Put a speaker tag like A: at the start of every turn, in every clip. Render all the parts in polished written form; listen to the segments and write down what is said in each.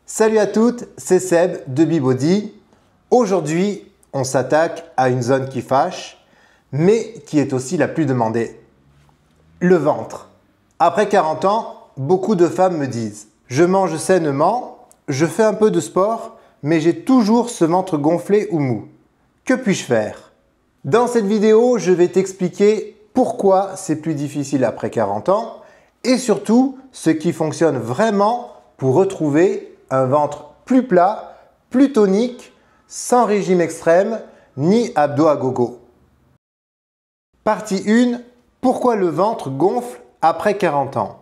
A: Salut à toutes, c'est Seb de BeBody. Aujourd'hui, on s'attaque à une zone qui fâche, mais qui est aussi la plus demandée. Le ventre. Après 40 ans, beaucoup de femmes me disent « Je mange sainement, je fais un peu de sport, mais j'ai toujours ce ventre gonflé ou mou. Que puis-je faire ?» Dans cette vidéo, je vais t'expliquer pourquoi c'est plus difficile après 40 ans et surtout ce qui fonctionne vraiment pour retrouver un ventre plus plat, plus tonique, sans régime extrême ni abdos à gogo. Partie 1. Pourquoi le ventre gonfle après 40 ans?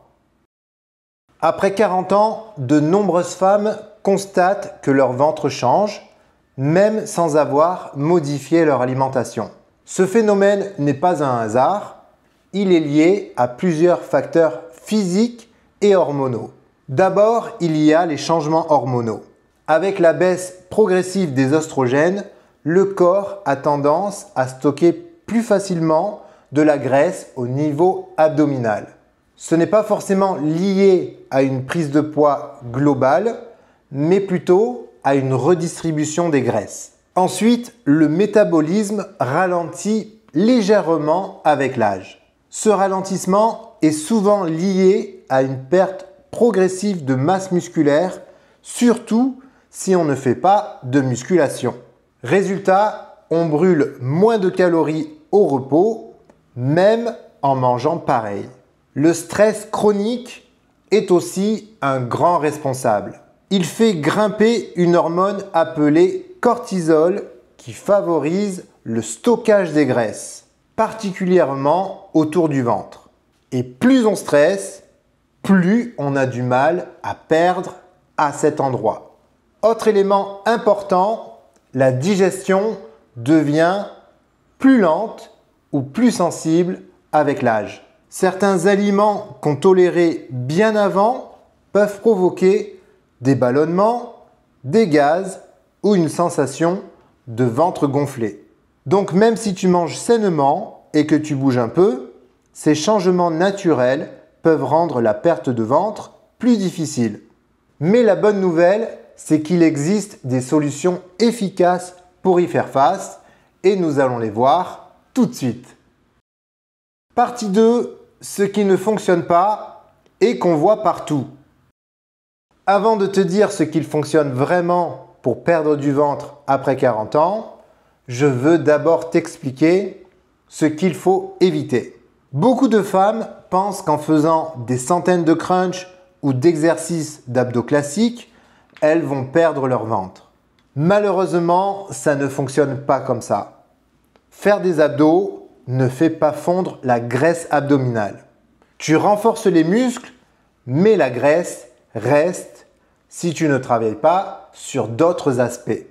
A: Après 40 ans, de nombreuses femmes constatent que leur ventre change, même sans avoir modifié leur alimentation. Ce phénomène n'est pas un hasard, il est lié à plusieurs facteurs physiques et hormonaux. D'abord, il y a les changements hormonaux. Avec la baisse progressive des oestrogènes, le corps a tendance à stocker plus facilement de la graisse au niveau abdominal. Ce n'est pas forcément lié à une prise de poids globale, mais plutôt à une redistribution des graisses. Ensuite, le métabolisme ralentit légèrement avec l'âge. Ce ralentissement est souvent lié à une perte progressive de masse musculaire, surtout si on ne fait pas de musculation. Résultat, on brûle moins de calories au repos, même en mangeant pareil. Le stress chronique est aussi un grand responsable. Il fait grimper une hormone appelée cortisol qui favorise le stockage des graisses, particulièrement autour du ventre. Et plus on stresse, plus on a du mal à perdre à cet endroit. Autre élément important, la digestion devient plus lente ou plus sensible avec l'âge. Certains aliments qu'on tolérait bien avant peuvent provoquer des ballonnements, des gaz ou une sensation de ventre gonflé. Donc même si tu manges sainement et que tu bouges un peu, ces changements naturels peuvent rendre la perte de ventre plus difficile. Mais la bonne nouvelle, c'est qu'il existe des solutions efficaces pour y faire face et nous allons les voir tout de suite. Partie 2, ce qui ne fonctionne pas et qu'on voit partout. Avant de te dire ce qu'il fonctionne vraiment pour perdre du ventre après 40 ans, je veux d'abord t'expliquer ce qu'il faut éviter. Beaucoup de femmes pensent qu'en faisant des centaines de crunchs ou d'exercices d'abdos classiques, elles vont perdre leur ventre. Malheureusement, ça ne fonctionne pas comme ça. Faire des abdos ne fait pas fondre la graisse abdominale. Tu renforces les muscles, mais la graisse reste si tu ne travailles pas sur d'autres aspects.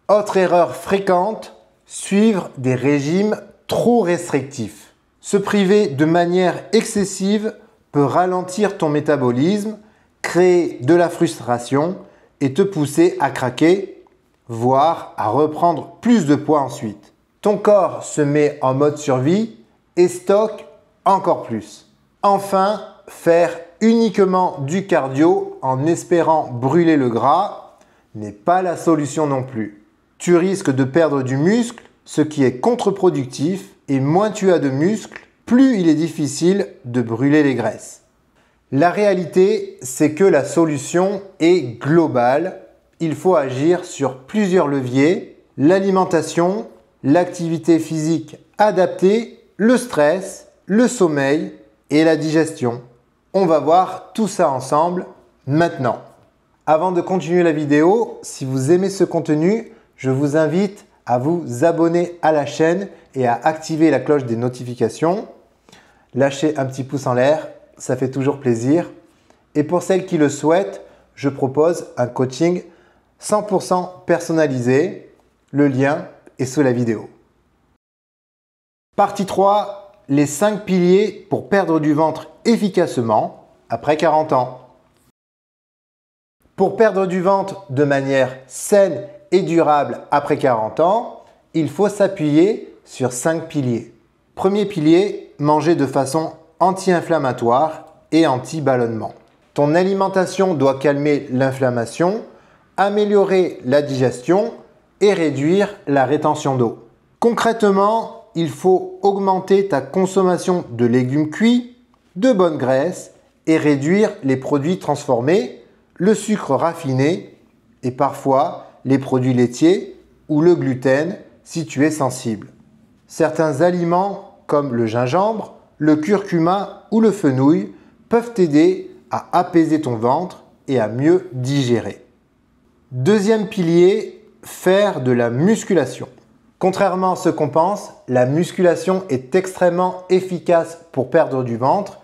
A: Autre erreur fréquente, suivre des régimes trop restrictifs. Se priver de manière excessive peut ralentir ton métabolisme, créer de la frustration et te pousser à craquer, voire à reprendre plus de poids ensuite. Ton corps se met en mode survie et stocke encore plus. Enfin, faire uniquement du cardio en espérant brûler le gras n'est pas la solution non plus. Tu risques de perdre du muscle, ce qui est contre-productif, et moins tu as de muscles, plus il est difficile de brûler les graisses. La réalité, c'est que la solution est globale. Il faut agir sur plusieurs leviers: l'alimentation, l'activité physique adaptée, le stress, le sommeil et la digestion. On va voir tout ça ensemble maintenant. Avant de continuer la vidéo, si vous aimez ce contenu, je vous invite à vous abonner à la chaîne et à activer la cloche des notifications. Lâchez un petit pouce en l'air, ça fait toujours plaisir. Et pour celles qui le souhaitent, je propose un coaching 100% personnalisé. Le lien est sous la vidéo. Partie 3, les 5 piliers pour perdre du ventre efficacement après 40 ans. Pour perdre du ventre de manière saine et durable après 40 ans, il faut s'appuyer sur 5 piliers. Premier pilier, manger de façon anti-inflammatoire et anti-ballonnement. Ton alimentation doit calmer l'inflammation améliorer la digestion et réduire la rétention d'eau. Concrètement, il faut augmenter ta consommation de légumes cuits, de bonnes graisses et réduire les produits transformés, le sucre raffiné et parfois les produits laitiers ou le gluten si tu es sensible. Certains aliments comme le gingembre, le curcuma ou le fenouil peuvent t'aider à apaiser ton ventre et à mieux digérer. Deuxième pilier, faire de la musculation. Contrairement à ce qu'on pense, la musculation est extrêmement efficace pour perdre du ventre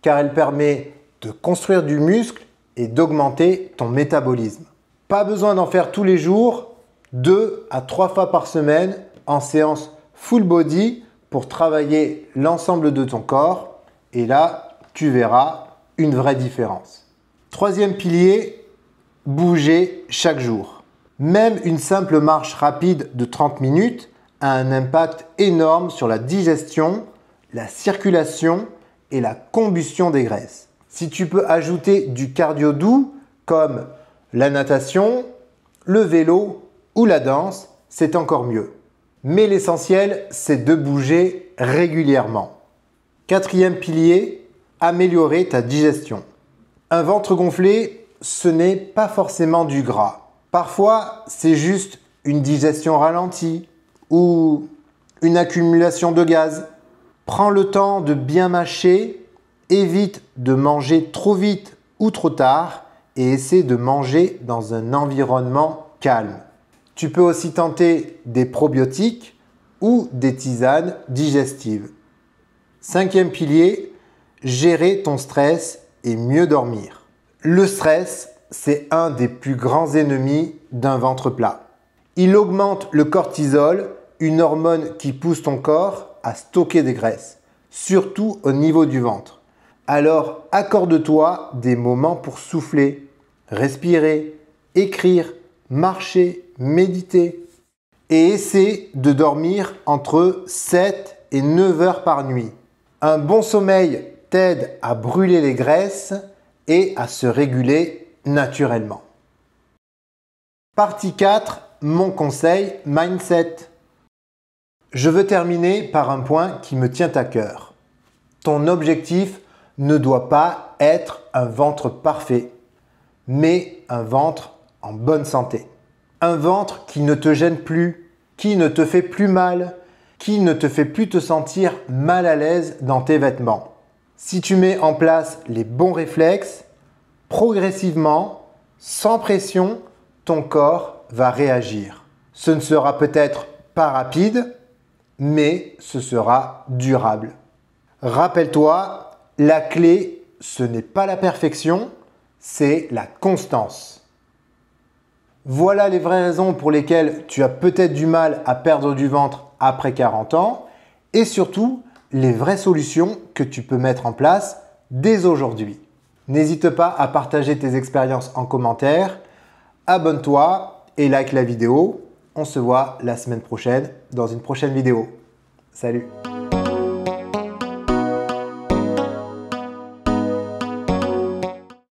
A: car elle permet de construire du muscle et d'augmenter ton métabolisme. Pas besoin d'en faire tous les jours, 2 à 3 fois par semaine en séance full body pour travailler l'ensemble de ton corps et là, tu verras une vraie différence. Troisième pilier, bouger chaque jour. Même une simple marche rapide de 30 minutes a un impact énorme sur la digestion, la circulation et la combustion des graisses. Si tu peux ajouter du cardio doux comme la natation, le vélo ou la danse, c'est encore mieux. Mais l'essentiel, c'est de bouger régulièrement. Quatrième pilier, améliorer ta digestion. Un ventre gonflé, ce n'est pas forcément du gras. Parfois, c'est juste une digestion ralentie ou une accumulation de gaz. Prends le temps de bien mâcher, évite de manger trop vite ou trop tard et essaie de manger dans un environnement calme. Tu peux aussi tenter des probiotiques ou des tisanes digestives. Cinquième pilier, gérer ton stress et mieux dormir. Le stress, c'est un des plus grands ennemis d'un ventre plat. Il augmente le cortisol, une hormone qui pousse ton corps à stocker des graisses, surtout au niveau du ventre. Alors accorde-toi des moments pour souffler, respirer, écrire, marcher, méditer et essaie de dormir entre 7 et 9 heures par nuit. Un bon sommeil t'aide à brûler les graisses et à se réguler naturellement. Partie 4, mon conseil mindset. Je veux terminer par un point qui me tient à cœur. Ton objectif ne doit pas être un ventre parfait, mais un ventre en bonne santé. Un ventre qui ne te gêne plus, qui ne te fait plus mal, qui ne te fait plus te sentir mal à l'aise dans tes vêtements. Si tu mets en place les bons réflexes, progressivement, sans pression, ton corps va réagir. Ce ne sera peut-être pas rapide, mais ce sera durable. Rappelle-toi, la clé, ce n'est pas la perfection, c'est la constance. Voilà les vraies raisons pour lesquelles tu as peut-être du mal à perdre du ventre après 40 ans et surtout les vraies solutions que tu peux mettre en place dès aujourd'hui. N'hésite pas à partager tes expériences en commentaire, abonne-toi et like la vidéo. On se voit la semaine prochaine dans une prochaine vidéo. Salut!